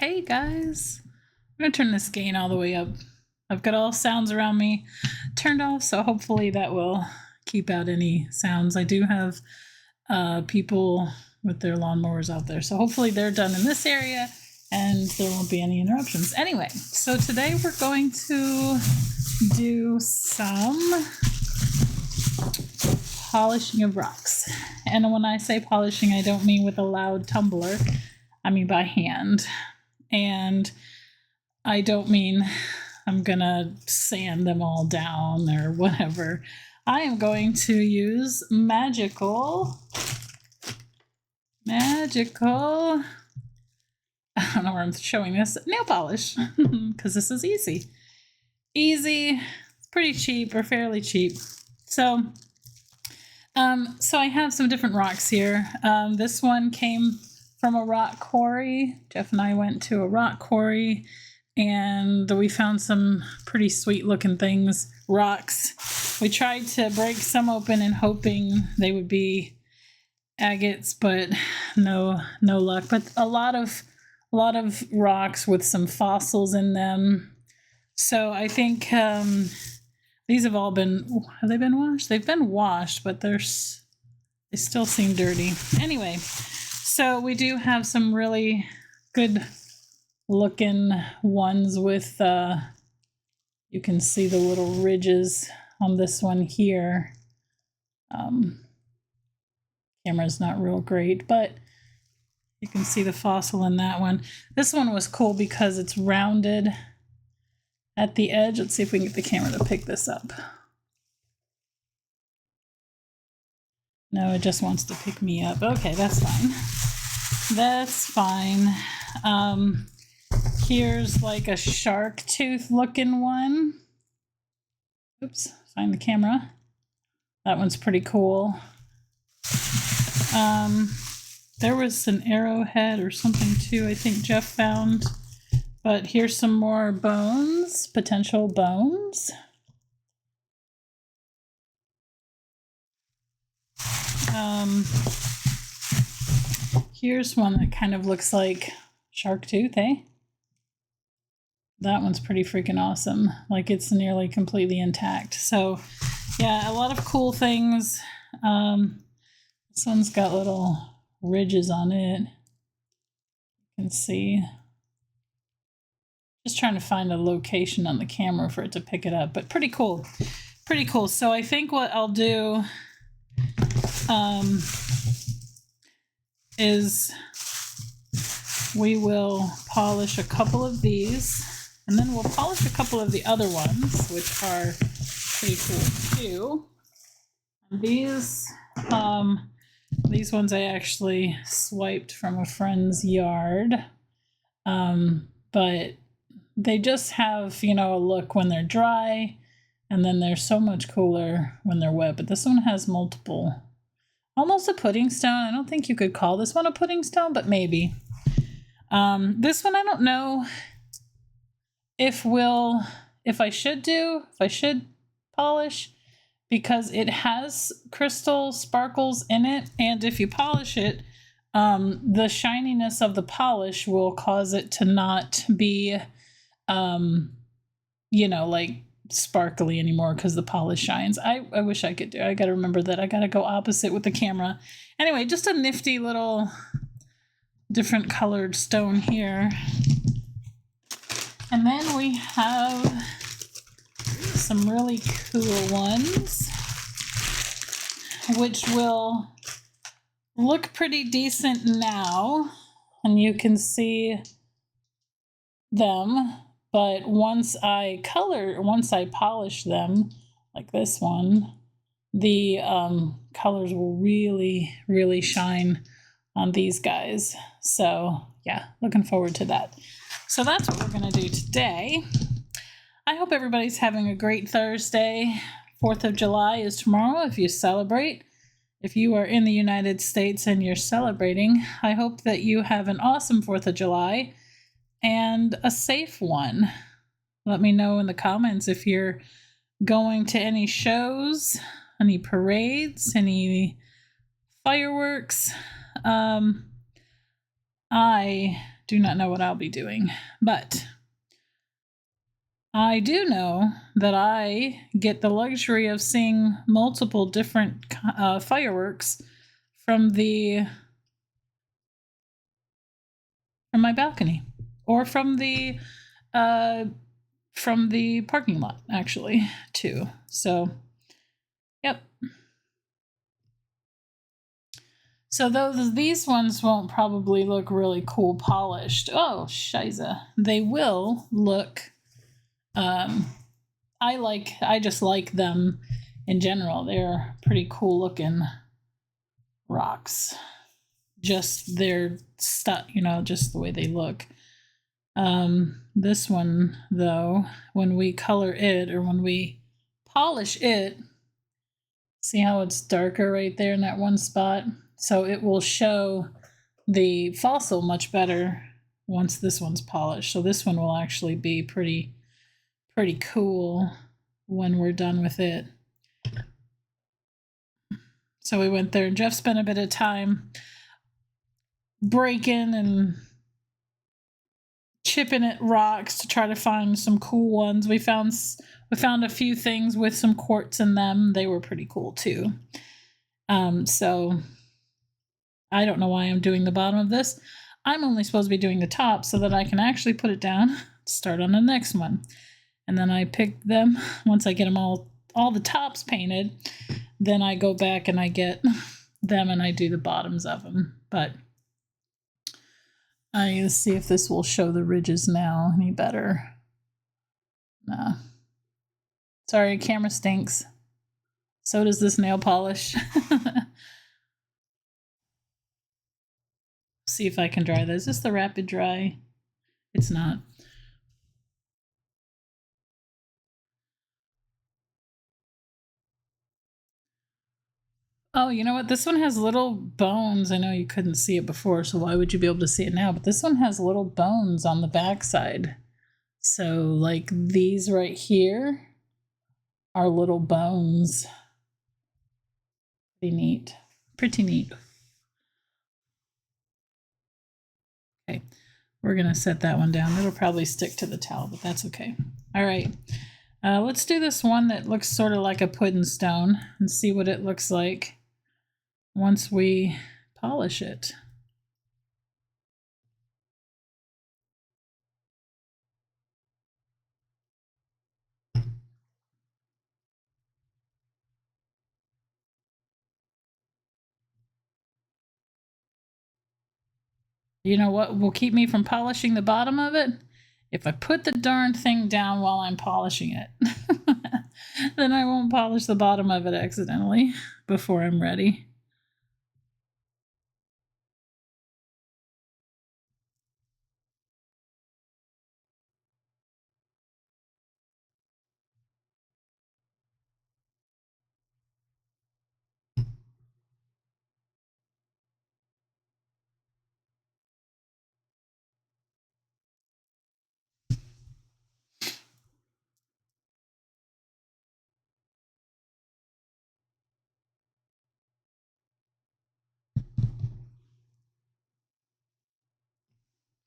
Hey guys, I'm gonna turn this gain all the way up. I've got all sounds around me turned off, so hopefully that will keep out any sounds. I do have people with their lawnmowers out there, so hopefully they're done in this area and there won't be any interruptions. Anyway, so today we're going to do some polishing of rocks. And when I say polishing, I don't mean with a loud tumbler. I mean by hand. And I don't mean I'm gonna sand them all down or whatever. I am going to use magical, I don't know where I'm showing this, nail polish, because this is easy. Easy, it's pretty cheap or fairly cheap. So I have some different rocks here. This one came from a rock quarry. Jeff and I went to a rock quarry and we found some pretty sweet looking things, rocks. We tried to break some open and hoping they would be agates, but no luck. But a lot of rocks with some fossils in them. So I think these have all been, have they been washed? They've been washed, but they still seem dirty. Anyway, so we do have some really good looking ones with, you can see the little ridges on this one here. Camera's not real great, but you can see the fossil in that one. This one was cool because it's rounded at the edge. Let's see if we can get the camera to pick this up. No, it just wants to pick me up. Okay, that's fine. That's fine. Here's like a shark tooth looking one. Oops, find the camera. That one's pretty cool. There was an arrowhead or something too, I think Jeff found. But here's some more bones, potential bones. Here's one that kind of looks like shark tooth, eh? That one's pretty freaking awesome. Like it's nearly completely intact. So yeah, a lot of cool things. This one's got little ridges on it. You can see. Just trying to find a location on the camera for it to pick it up, but pretty cool. Pretty cool. So I think what I'll do is we will polish a couple of these and then we'll polish a couple of the other ones, which are pretty cool too. These ones I actually swiped from a friend's yard, but they just have, you know, a look when they're dry, and then they're so much cooler when they're wet. But this one has multiple, almost a pudding stone. I don't think you could call this one a pudding stone, but maybe. This one I don't know if I should polish, because it has crystal sparkles in it, and if you polish it, the shininess of the polish will cause it to not be you know, like sparkly anymore because the polish shines. I wish I could do. I got to remember that. I got to go opposite with the camera. Anyway, just a nifty little different colored stone here. And then we have some really cool ones, which will look pretty decent now. And you can see them. But once I polish them, like this one, the colors will really, really shine on these guys. So yeah, looking forward to that. So that's what we're gonna do today. I hope everybody's having a great Thursday. 4th of July is tomorrow if you celebrate. If you are in the United States and you're celebrating, I hope that you have an awesome 4th of July. And a safe one. Let me know in the comments if you're going to any shows, any parades, any fireworks. I do not know what I'll be doing, but I do know that I get the luxury of seeing multiple different fireworks from my balcony, or from the parking lot, actually, too. So, yep. So these ones won't probably look really cool polished. Oh, shiza. They will look, I just like them in general. They're pretty cool looking rocks. Just their stuff, just the way they look. This one, though, when we color it, or when we polish it, see how it's darker right there in that one spot? So it will show the fossil much better once this one's polished. So this one will actually be pretty cool when we're done with it. So we went there, and Jeff spent a bit of time breaking and chipping at rocks to try to find some cool ones. We found a few things with some quartz in them. They were pretty cool too. So I don't know why I'm doing the bottom of this. I'm only supposed to be doing the top so that I can actually put it down, start on the next one. And then I pick them, once I get them all the tops painted, then I go back and I get them and I do the bottoms of them. But I need to see if this will show the ridges now any better. Nah. Sorry, camera stinks. So does this nail polish. See if I can dry this. Is this the rapid dry? It's not. Oh, you know what? This one has little bones. I know you couldn't see it before, so why would you be able to see it now? But this one has little bones on the backside. So, like, these right here are little bones. Pretty neat. Pretty neat. Okay, we're going to set that one down. It'll probably stick to the towel, but that's okay. All right, let's do this one that looks sort of like a pudding stone and see what it looks like once we polish it. You know what will keep me from polishing the bottom of it? If I put the darn thing down while I'm polishing it. Then I won't polish the bottom of it accidentally before I'm ready.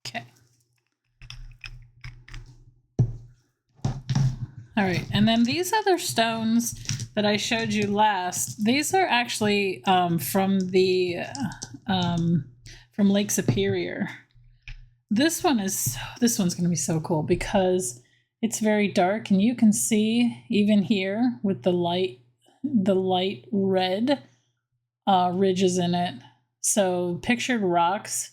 Okay. All right, and then these other stones that I showed you last, these are actually from Lake Superior. This one's going to be so cool because it's very dark, and you can see even here with the light red ridges in it. So Pictured Rocks,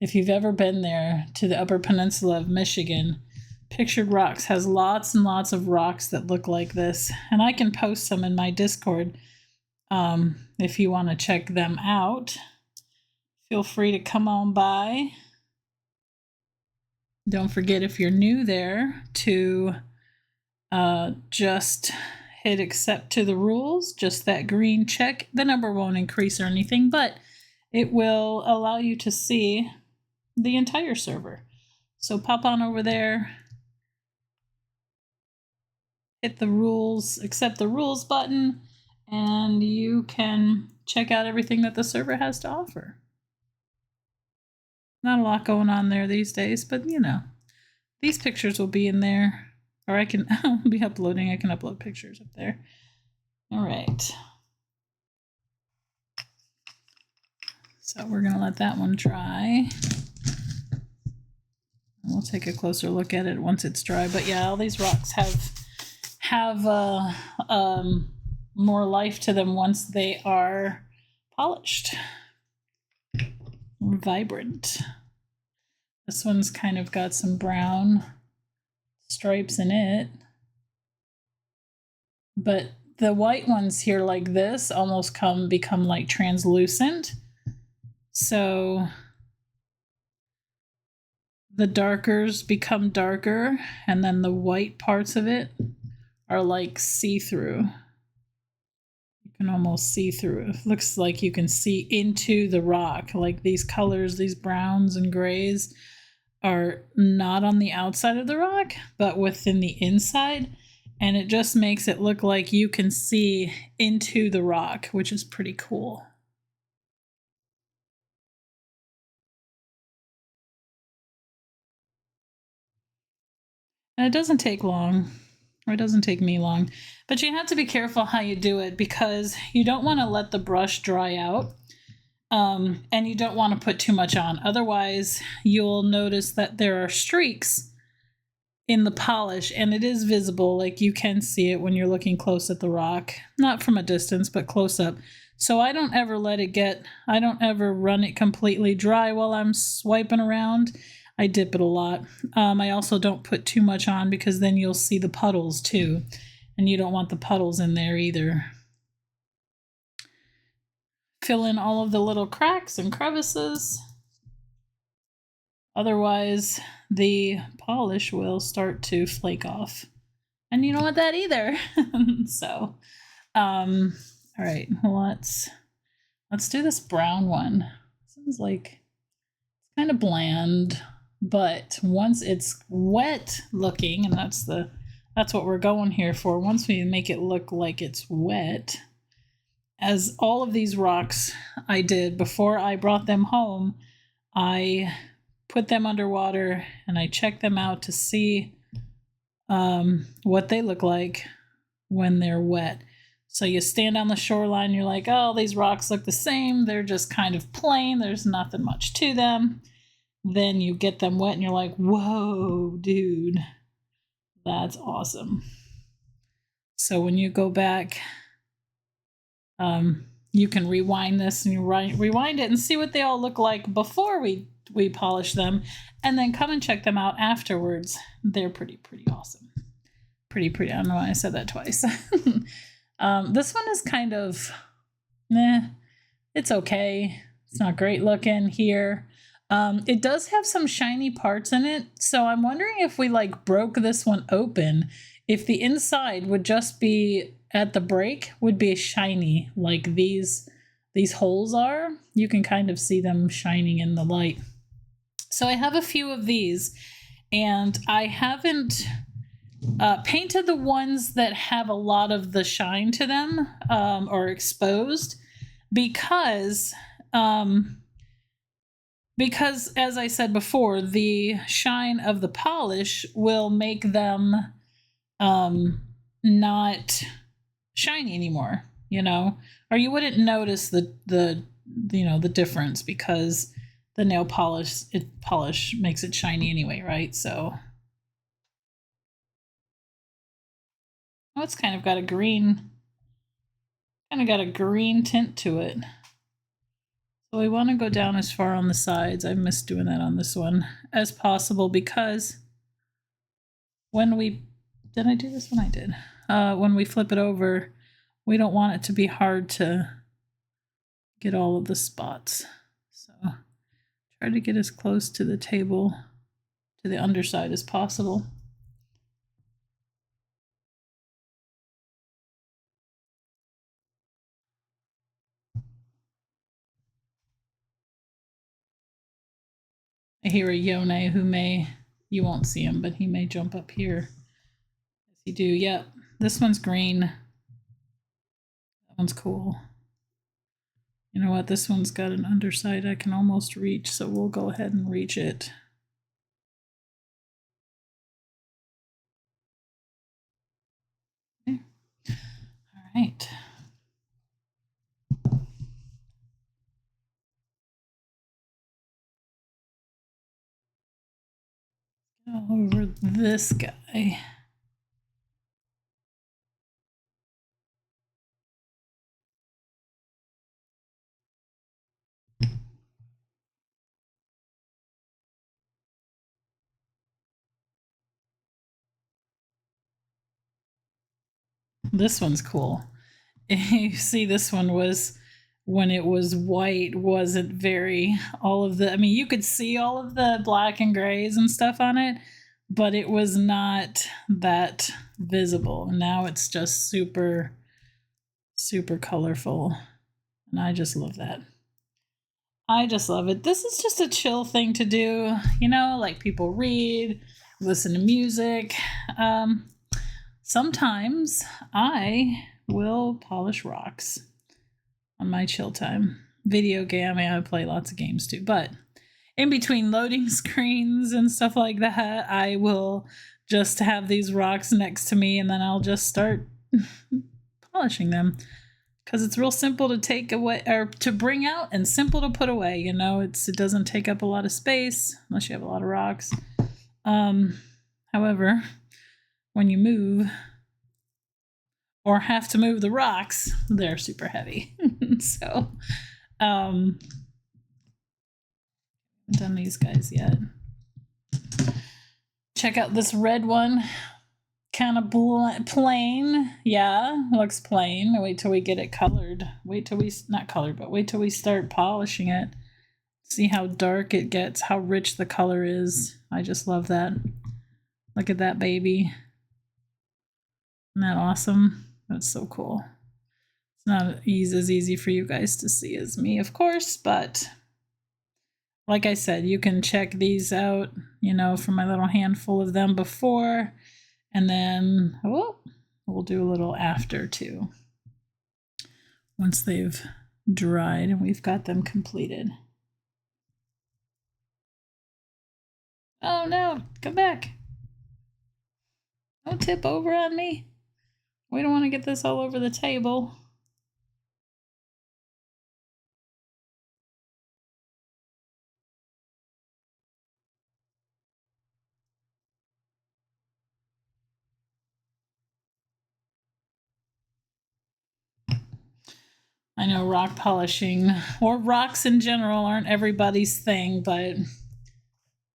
if you've ever been there to the Upper Peninsula of Michigan, Pictured Rocks has lots and lots of rocks that look like this, and I can post some in my Discord if you want to check them out. Feel free to come on by. Don't forget, if you're new there, to just hit accept to the rules, just that green check. The number won't increase or anything, but it will allow you to see the entire server. So pop on over there, hit the rules, accept the rules button, and you can check out everything that the server has to offer. Not a lot going on there these days, but you know, these pictures will be in there, or I'll be uploading. I can upload pictures up there. All right. So we're gonna let that one dry. We'll take a closer look at it once it's dry. But yeah, all these rocks have more life to them once they are polished. Vibrant. This one's kind of got some brown stripes in it. But the white ones here like this almost become like translucent. So the darkers become darker, and then the white parts of it are like see-through. You can almost see through. It looks like you can see into the rock. Like these colors, these browns and grays are not on the outside of the rock, but within the inside. And it just makes it look like you can see into the rock, which is pretty cool. And it doesn't take long, or it doesn't take me long, but you have to be careful how you do it because you don't want to let the brush dry out, and you don't want to put too much on. Otherwise, you'll notice that there are streaks in the polish, and it is visible. Like you can see it when you're looking close at the rock, not from a distance, but close up. So I don't ever I don't ever run it completely dry while I'm swiping around. I dip it a lot. I also don't put too much on because then you'll see the puddles too, and you don't want the puddles in there either. Fill in all of the little cracks and crevices. Otherwise, the polish will start to flake off. And you don't want that either. So, all right, let's do this brown one. Seems like it's kind of bland, but once it's wet looking, and that's what we're going here for. Once we make it look like it's wet, as all of these rocks I did before I brought them home, I put them underwater and I check them out to see what they look like when they're wet. So you stand on the shoreline, you're like, oh, these rocks look the same. They're just kind of plain. There's nothing much to them. Then you get them wet and you're like, whoa, dude, that's awesome. So when you go back, you can rewind this and you rewind it and see what they all look like before we polish them, and then come and check them out afterwards. They're pretty awesome. Pretty. I don't know why I said that twice. This one is kind of, it's okay. It's not great looking here. It does have some shiny parts in it, so I'm wondering if we like broke this one open, if the inside would just be at the break would be shiny like these holes are. You can kind of see them shining in the light. So I have a few of these, and I haven't painted the ones that have a lot of the shine to them, or exposed, because as I said before, the shine of the polish will make them not shiny anymore, or you wouldn't notice the difference because the nail polish makes it shiny anyway, right? So it's kind of got a green tint to it. So we want to go down as far on the sides, I missed doing that on this one, as possible, because did I do this one? I did. When we flip it over, we don't want it to be hard to get all of the spots. So try to get as close to the table, to the underside as possible. I hear a Yone who you won't see him, but he may jump up here. Yes, you do. Yep. This one's green. That one's cool. You know what? This one's got an underside I can almost reach, so we'll go ahead and reach it. Okay. All right. Over this guy. This one's cool. You see, this one was when it was white, wasn't very all of the. I mean, you could see all of the black and grays and stuff on it, but it was not that visible. Now it's just super, super colorful. And I just love that. I just love it. This is just a chill thing to do, you know, like people read, listen to music. Sometimes I will polish rocks on my chill time. Video game, I play lots of games too, but in between loading screens and stuff like that, I will just have these rocks next to me and then I'll just start polishing them. Because it's real simple to take away or to bring out and simple to put away. You know, it doesn't take up a lot of space unless you have a lot of rocks. However, when you move or have to move the rocks, they're super heavy. So, haven't done these guys yet. Check out this red one. Kind of plain. Yeah, looks plain. Wait till we get it colored. Wait till we, not colored, but wait till we start polishing it. See how dark it gets, how rich the color is. I just love that. Look at that baby. Isn't that awesome? That's so cool. It's not as easy for you guys to see as me, of course, but like I said, you can check these out, you know, from my little handful of them before. And then we'll do a little after too. Once they've dried and we've got them completed. Oh no, come back. Don't tip over on me. We don't want to get this all over the table. I know rock polishing or rocks in general aren't everybody's thing, but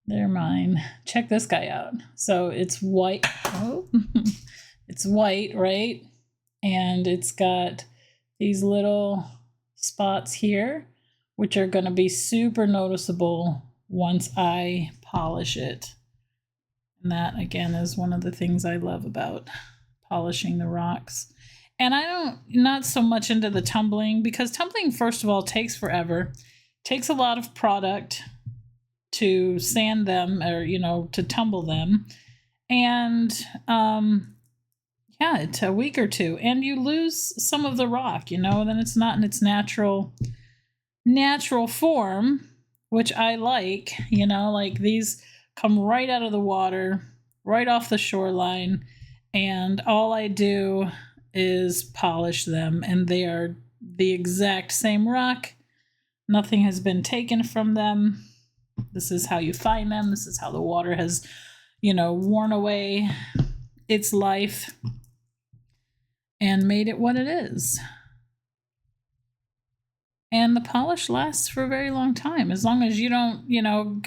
they're mine. Check this guy out. So it's white. Oh, it's white, right? And it's got these little spots here, which are going to be super noticeable once I polish it. And that, again, is one of the things I love about polishing the rocks. And not so much into the tumbling, because tumbling, first of all, takes forever. Takes a lot of product to sand them or, you know, to tumble them. And yeah, it's a week or two. And you lose some of the rock, you know, then it's not in its natural form, which I like, you know, like these come right out of the water, right off the shoreline. And all I do is polish them, and they are the exact same rock. Nothing has been taken from them. This is how you find them. This is how the water has, you know, worn away its life and made it what it is. And the polish lasts for a very long time, as long as you don't, you know,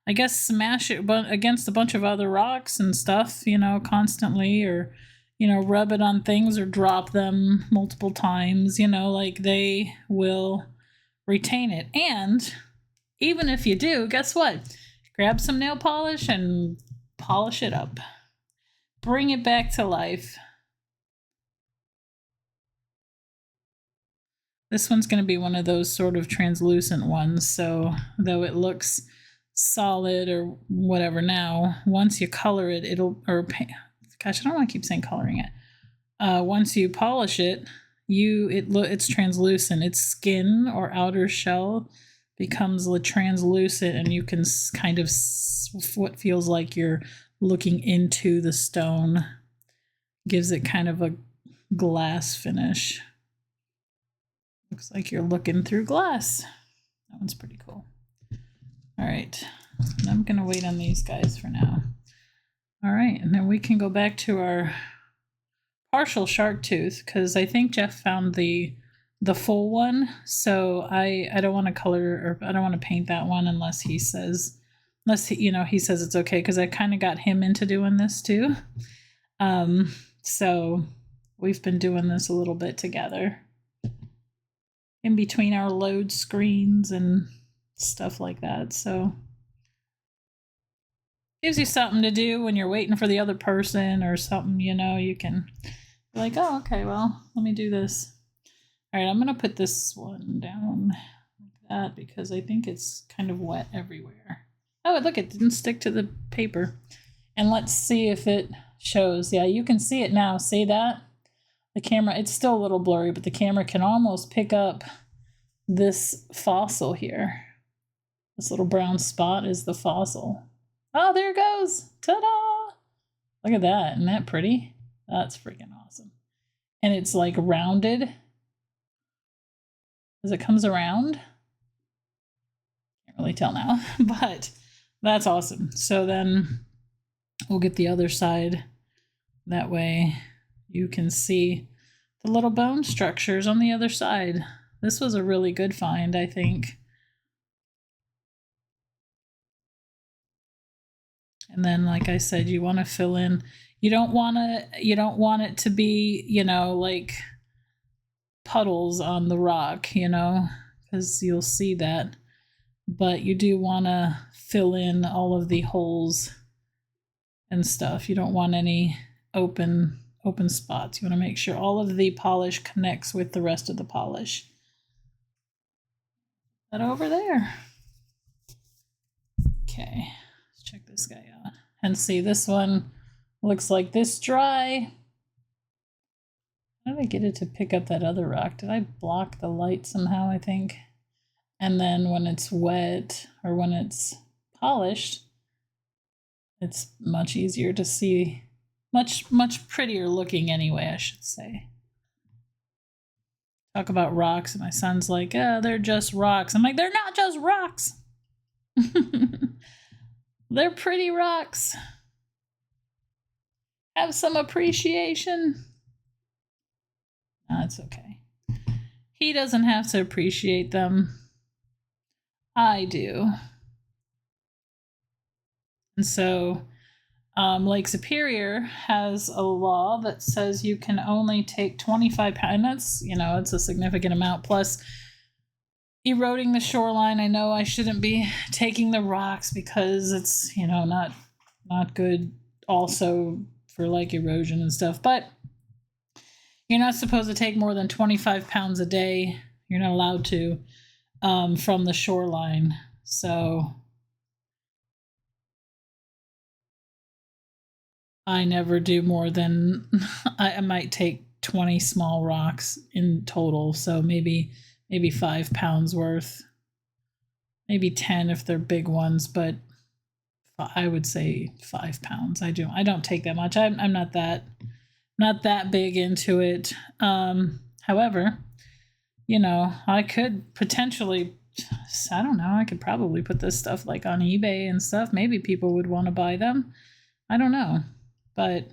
I guess smash it against a bunch of other rocks and stuff, you know, constantly, or, you know, rub it on things or drop them multiple times, you know, like they will retain it. And even if you do, guess what? Grab some nail polish and polish it up. Bring it back to life. This one's going to be one of those sort of translucent ones, so though it looks solid or whatever now, once you color it, it'll, or gosh, I don't want to keep saying coloring it. Once you polish it, it's translucent. Its skin or outer shell becomes translucent, and you can kind of what feels like you're looking into the stone. Gives it kind of a glass finish. Looks like you're looking through glass. That one's pretty cool. All right, I'm gonna wait on these guys for now. All right, and then we can go back to our partial shark tooth, because I think Jeff found the full one. So I don't want to color, or I don't want to paint that one unless he says, he says it's okay, because I kind of got him into doing this too. So we've been doing this a little bit together in between our load screens and stuff like that. So gives you something to do when you're waiting for the other person or something, you can be like, oh, okay, well, let me do this. All right, I'm going to put this one down like that because I think it's kind of wet everywhere. Oh, look, it didn't stick to the paper. And let's see if it shows. Yeah, you can see it now. See that? The camera, it's still a little blurry, but the camera can almost pick up this fossil here. This little brown spot is the fossil. Oh, there it goes. Ta-da! Look at that. Isn't that pretty? That's freaking awesome. And it's like rounded as it comes around. Can't really tell now, but that's awesome. So then we'll get the other side. That way you can see the little bone structures on the other side. This was a really good find, I think. And then, like I said, you want to fill in. You don't want it to be, like puddles on the rock, because you'll see that. But you do want to fill in all of the holes and stuff. You don't want any open spots. You want to make sure all of the polish connects with the rest of the polish. That over there. Okay, let's check this guy out. And see, this one looks like this dry. How did I get it to pick up that other rock? Did I block the light somehow, I think? And then when it's wet or when it's polished, it's much easier to see. Much prettier looking anyway, I should say. Talk about rocks, and my son's like, they're just rocks. I'm like, they're not just rocks. They're pretty rocks. Have some appreciation. No, it's okay. He doesn't have to appreciate them. I do. And so Lake Superior has a law that says you can only take 25 pounds. And that's, it's a significant amount. Plus, eroding the shoreline. I know I shouldn't be taking the rocks because it's, not good also for like erosion and stuff. But you're not supposed to take more than 25 pounds a day. You're not allowed to from the shoreline. So I never do more than, I might take 20 small rocks in total. So maybe 5 pounds worth, maybe 10 if they're big ones, but I would say 5 pounds. I don't take that much. I'm not that big into it. However, I could potentially, I don't know, I could probably put this stuff like on eBay and stuff. Maybe people would want to buy them. I don't know. But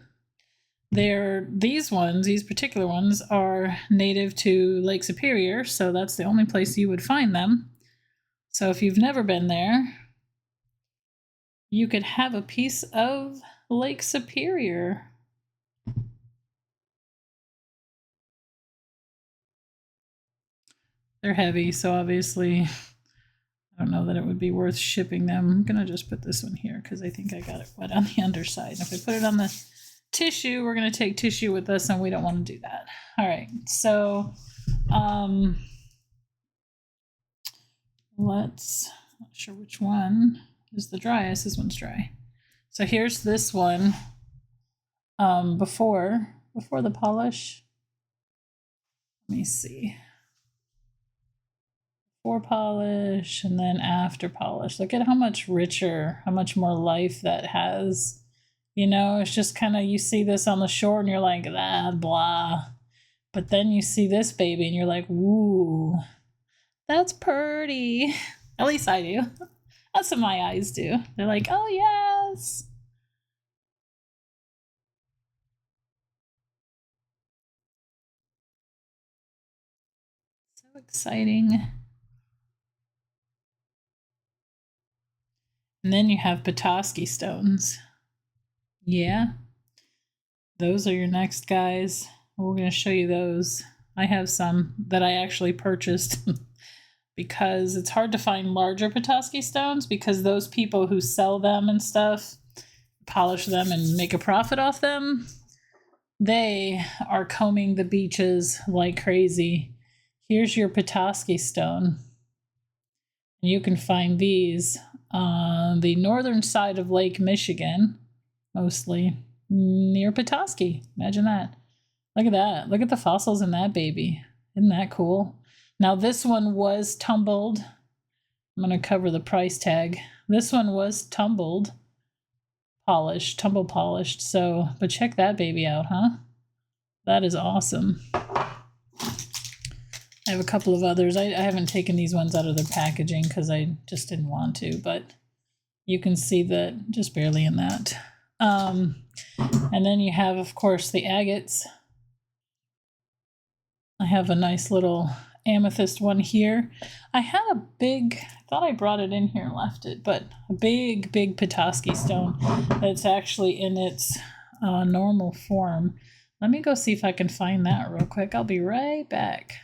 these particular ones are native to Lake Superior, so that's the only place you would find them. So if you've never been there, you could have a piece of Lake Superior. They're heavy, so obviously I don't know that it would be worth shipping them. I'm going to just put this one here because I think I got it wet on the underside. And if I put it on the tissue, we're going to take tissue with us, and we don't want to do that. All right, so not sure which one is the driest. This one's dry. So here's this one before the polish. Let me see. Before polish and then after polish. Look at how much richer, how much more life that has. You know, it's just kind of, you see this on the shore and you're like, ah, blah. But then you see this baby and you're like, ooh, that's pretty. At least I do. That's what my eyes do. They're like, oh, yes. So exciting. And then you have Petoskey stones. Yeah. Those are your next guys. We're going to show you those. I have some that I actually purchased because it's hard to find larger Petoskey stones because those people who sell them and stuff, polish them and make a profit off them, they are combing the beaches like crazy. Here's your Petoskey stone. You can find these on the northern side of Lake Michigan, mostly near Petoskey. Imagine that. Look at that. Look at the fossils in that baby. Isn't that cool? Now this one was tumbled. I'm going to cover the price tag. This one was tumble polished. So, but check that baby out, huh? That is awesome. I have a couple of others. I haven't taken these ones out of their packaging because I just didn't want to, but you can see that just barely in that. And then you have, of course, the agates. I have a nice little amethyst one here. I had a big, I thought I brought it in here and left it, but a big Petoskey stone that's actually in its normal form. Let me go see if I can find that real quick. I'll be right back.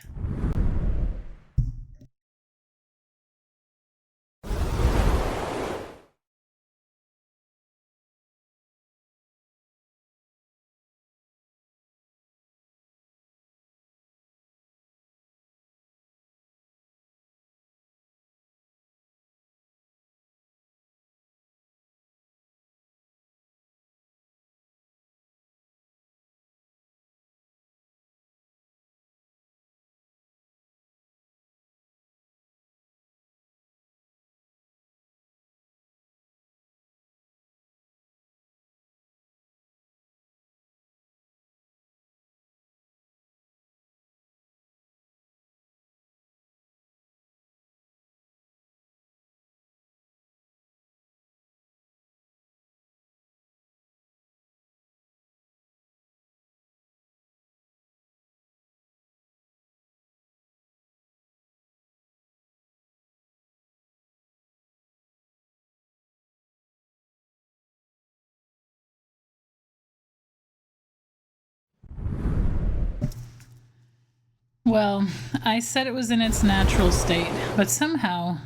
Well, I said it was in its natural state, but somehow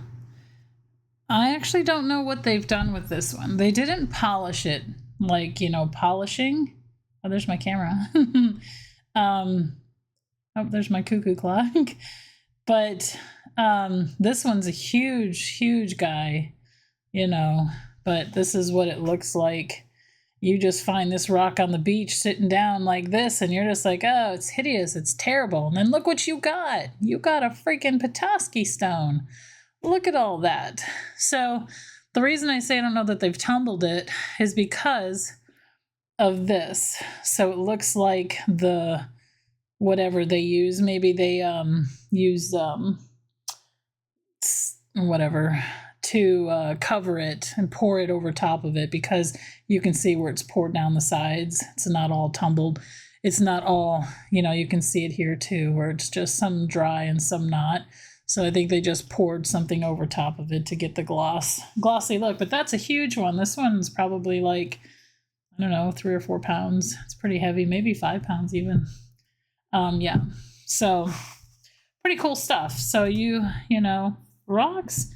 I actually don't know what they've done with this one. They didn't polish it like, you know, polishing. Oh, there's my camera. Oh, there's my cuckoo clock. But this one's a huge guy, you know, but this is what it looks like. You just find this rock on the beach sitting down like this, and you're just like, oh, it's hideous, it's terrible. And then look what you got. You got a freaking Petoskey stone. Look at all that. So the reason I say I don't know that they've tumbled it is because of this. So it looks like the whatever they use, maybe they use whatever to cover it and pour it over top of it, because you can see where it's poured down the sides. It's not all tumbled. It's not all, you know, you can see it here too, where it's just some dry and some not. So I think they just poured something over top of it to get the glossy look. But that's a huge one. This one's probably like, I don't know, 3 or 4 pounds. It's pretty heavy, maybe 5 pounds even. Yeah, so pretty cool stuff. So you know, rocks,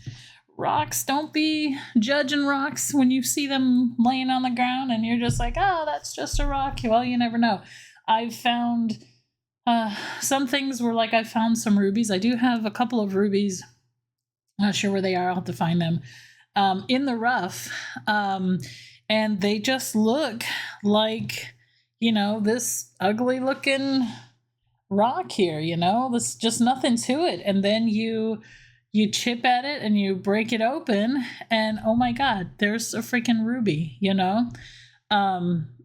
don't be judging rocks when you see them laying on the ground and you're just like, oh, that's just a rock. Well, you never know. I've found some things where, like, I found some rubies. I do have a couple of rubies. I'm not sure where they are. I'll have to find them in the rough. And they just look like, you know, this ugly looking rock here, you know? There's just nothing to it. And then you chip at it and you break it open, and oh my god, there's a freaking ruby, you know?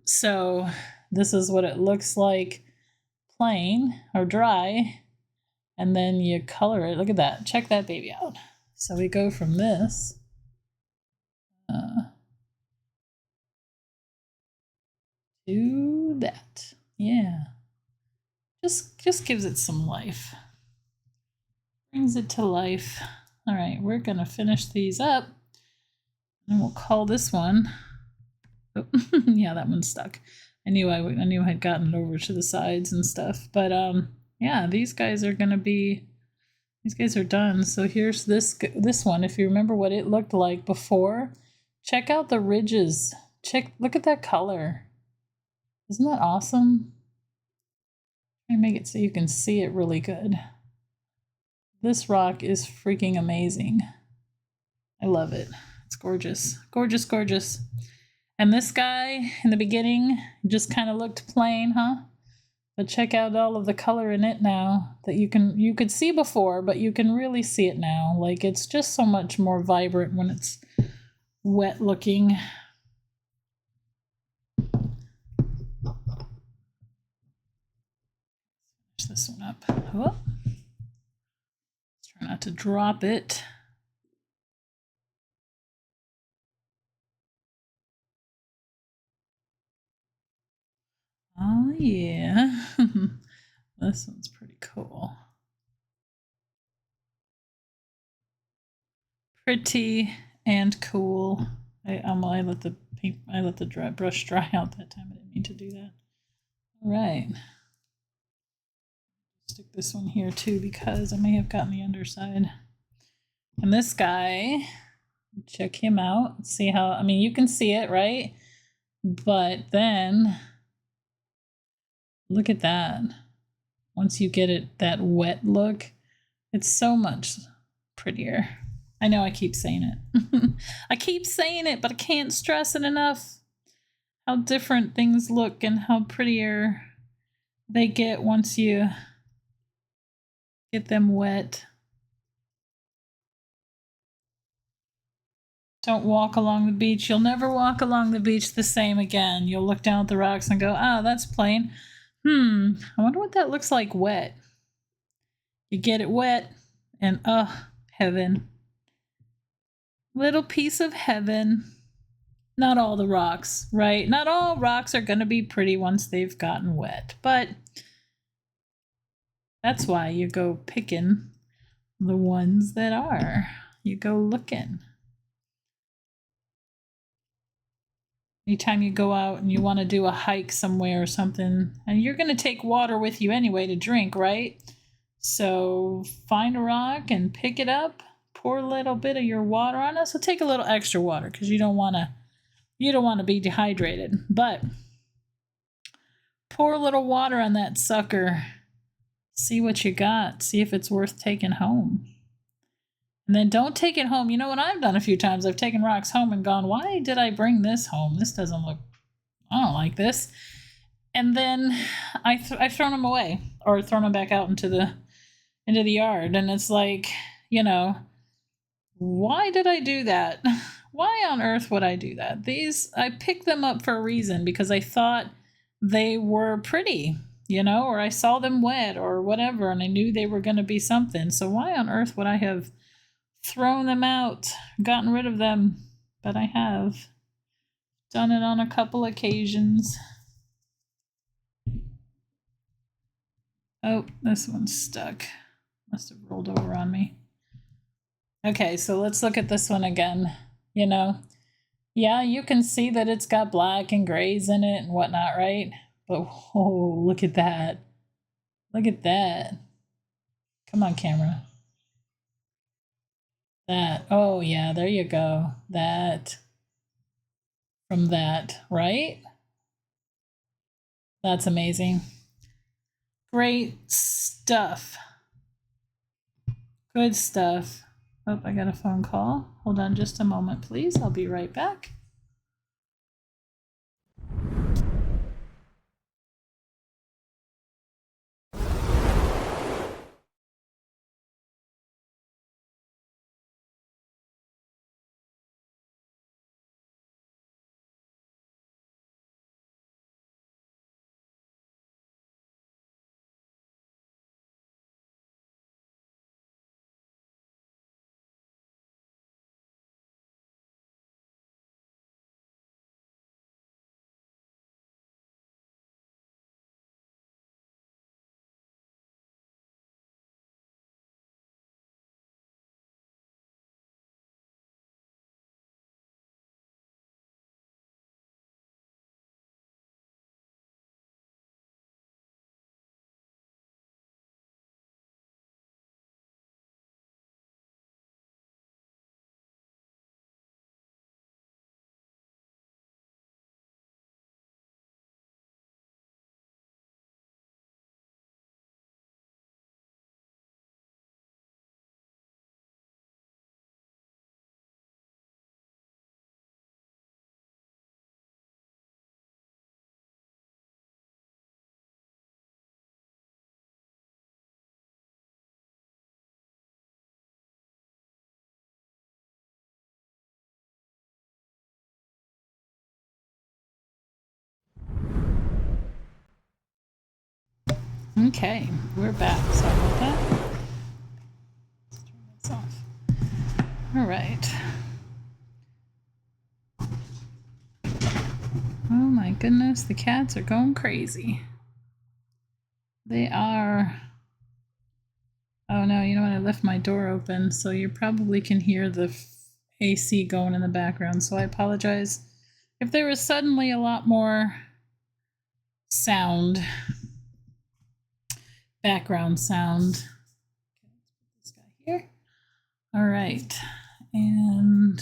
So this is what it looks like plain or dry, and then you color it. Look at that. Check that baby out. So we go from this to that. Yeah. Just gives it some life. Brings it to life. All right, we're gonna finish these up, and we'll call this one. Oh, yeah, that one's stuck. I knew I had gotten it over to the sides and stuff, but yeah, these guys are gonna be. These guys are done. So here's this one. If you remember what it looked like before, check out the ridges. Look at that color. Isn't that awesome? Let me make it so you can see it really good. This rock is freaking amazing. I love it. It's gorgeous. Gorgeous, gorgeous. And this guy in the beginning just kind of looked plain, huh? But check out all of the color in it now that you could see before, but you can really see it now. Like, it's just so much more vibrant when it's wet looking. Finish this one up. Oh. Try not to drop it. Oh yeah. This one's pretty cool. Pretty and cool. I let the brush dry out that time. I didn't mean to do that. All right. Stick this one here too because I may have gotten the underside. And this guy, check him out. See how, I mean, you can see it, right? But then look at that. Once you get it that wet look, it's so much prettier. I know I keep saying it. I keep saying it, but I can't stress it enough. How different things look and how prettier they get once you get them wet. Don't walk along the beach. You'll never walk along the beach the same again. You'll look down at the rocks and go, ah, that's plain. I wonder what that looks like wet. You get it wet and heaven. Little piece of heaven. Not all the rocks, right? Not all rocks are going to be pretty once they've gotten wet, but that's why you go picking the ones that are. You go looking. Anytime you go out and you want to do a hike somewhere or something, and you're going to take water with you anyway to drink, right? So find a rock and pick it up, pour a little bit of your water on it. So take a little extra water because you don't want to be dehydrated. But pour a little water on that sucker. See what you got. See if it's worth taking home. And then don't take it home. You know what I've done a few times? I've taken rocks home and gone, why did I bring this home? This doesn't look, I don't like this. And then I've thrown them away or thrown them back out into the yard. And it's like, you know, why did I do that? Why on earth would I do that? I picked them up for a reason because I thought they were pretty, you know, or I saw them wet or whatever, and I knew they were going to be something. So why on earth would I have thrown them out, gotten rid of them? But I have done it on a couple occasions. Oh, this one's stuck. Must have rolled over on me. Okay, so let's look at this one again. You know, yeah, you can see that it's got black and grays in it and whatnot, right? But oh, look at that. Look at that. Come on, camera. That. Oh, yeah, there you go. That. From that, right? That's amazing. Great stuff. Good stuff. Oh, I got a phone call. Hold on just a moment, please. I'll be right back. Okay, we're back. Sorry about that. Let's turn this off. All right. Oh my goodness, the cats are going crazy. They are. Oh no, you know what? I left my door open, so you probably can hear the AC going in the background. So I apologize if there is suddenly a lot more sound, background sound. Okay, let's put this guy here. All right, and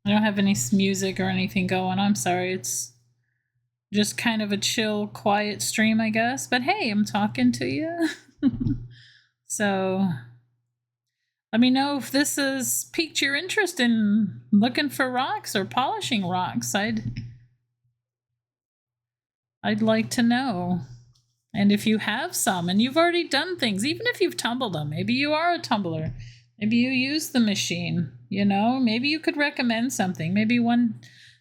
I don't have any music or anything going. I'm sorry. It's just kind of a chill, quiet stream, I guess. But hey, I'm talking to you. So let me know if this has piqued your interest in looking for rocks or polishing rocks. I'd like to know. And if you have some and you've already done things, even if you've tumbled them, maybe you are a tumbler, maybe you use the machine, you know, maybe you could recommend something. Maybe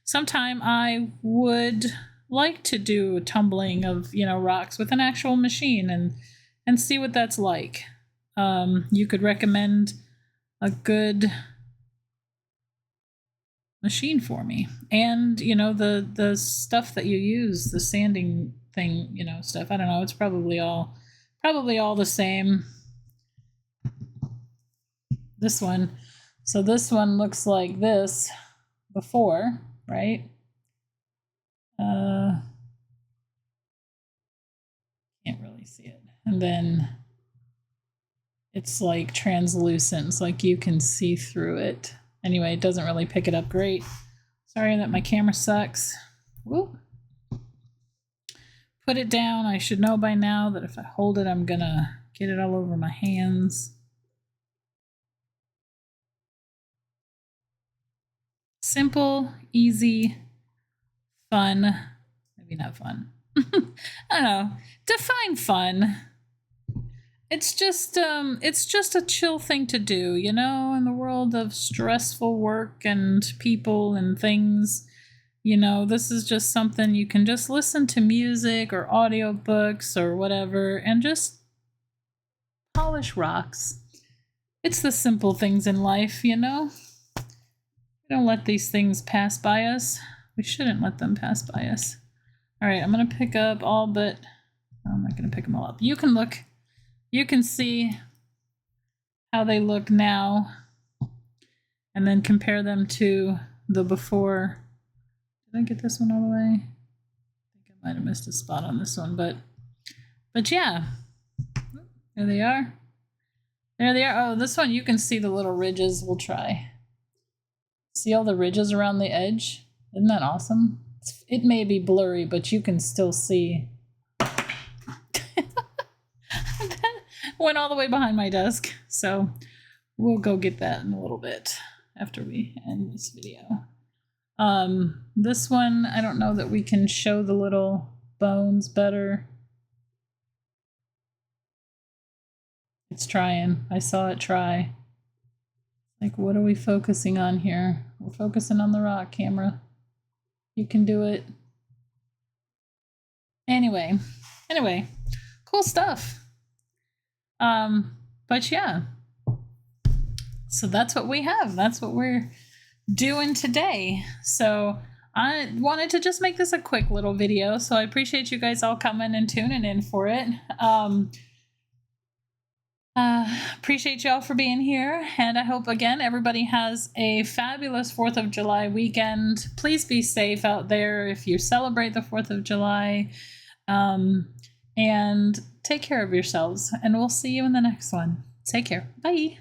sometime I would like to do tumbling of, you know, rocks with an actual machine and see what that's like. You could recommend a good machine for me, and you know, the stuff that you use, the sanding thing, you know, stuff. I don't know. It's probably all the same. This one. So this one looks like this before, right? Can't really see it. And then it's like translucent. It's like you can see through it. Anyway, it doesn't really pick it up great. Sorry that my camera sucks. Whoop. Put it down. I should know by now that if I hold it, I'm gonna get it all over my hands. Simple, easy, fun. Maybe not fun. I don't know. Define fun. It's just a chill thing to do, you know, in the world of stressful work and people and things. You know, this is just something you can just listen to music or audiobooks or whatever and just polish rocks. It's the simple things in life, you know. We don't let these things pass by us. We shouldn't let them pass by us. All right, I'm going to pick up all but... I'm not going to pick them all up. You can look. You can see how they look now and then compare them to the before. Did I get this one all the way? I think I might have missed a spot on this one, but yeah. There they are. There they are. Oh, this one you can see the little ridges. We'll try. See all the ridges around the edge? Isn't that awesome? It may be blurry, but you can still see. That went all the way behind my desk. So we'll go get that in a little bit after we end this video. This one, I don't know that we can show the little bones better. It's trying. I saw it try. Like, what are we focusing on here? We're focusing on the rock, camera. You can do it. Anyway, cool stuff. But yeah. So that's what we have. That's what we're doing today. So I wanted to just make this a quick little video. So I appreciate you guys all coming and tuning in for it. Appreciate y'all for being here, and I hope again everybody has a fabulous 4th of July weekend. Please be safe out there if you celebrate the 4th of July, and take care of yourselves, and we'll see you in the next one. Take care. Bye.